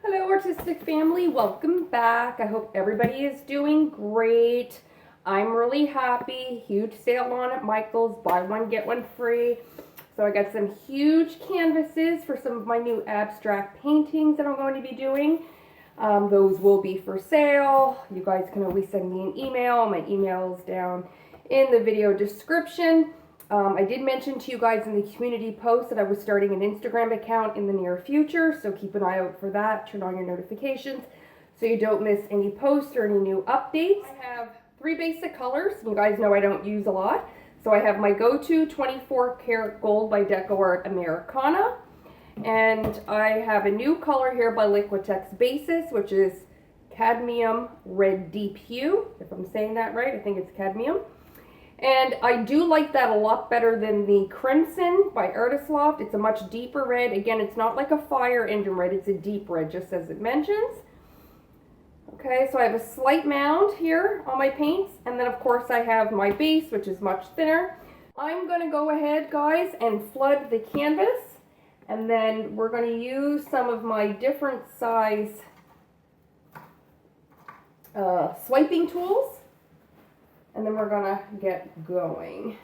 Hello artistic family, welcome back. I hope everybody is doing great. I'm really happy. Huge sale on at Michael's, buy one get one free. So I got some huge canvases for some of my new abstract paintings that I'm going to be doing. Those will be for sale. You guys can always send me an email. My email is down in the video description. I did mention to you guys in the community post that I was starting an Instagram account in the near future, so keep an eye out for that. Turn on your notifications so you don't miss any posts or any new updates. I have 3 basic colors. You guys know I don't use a lot. So I have my go-to 24 karat gold by DecoArt Americana. And I have a new color here by Liquitex Basis, which is cadmium red deep hue. If I'm saying that right, I think it's cadmium. And I do like that a lot better than the Crimson by Artist Loft. It's a much deeper red. Again, it's not like a fire engine red, it's a deep red, just as it mentions. Okay, so I have a slight mound here on my paints, and then of course I have my base, which is much thinner. I'm going to go ahead, guys, and flood the canvas, and then we're going to use some of my different size swiping tools. And then we're gonna get going.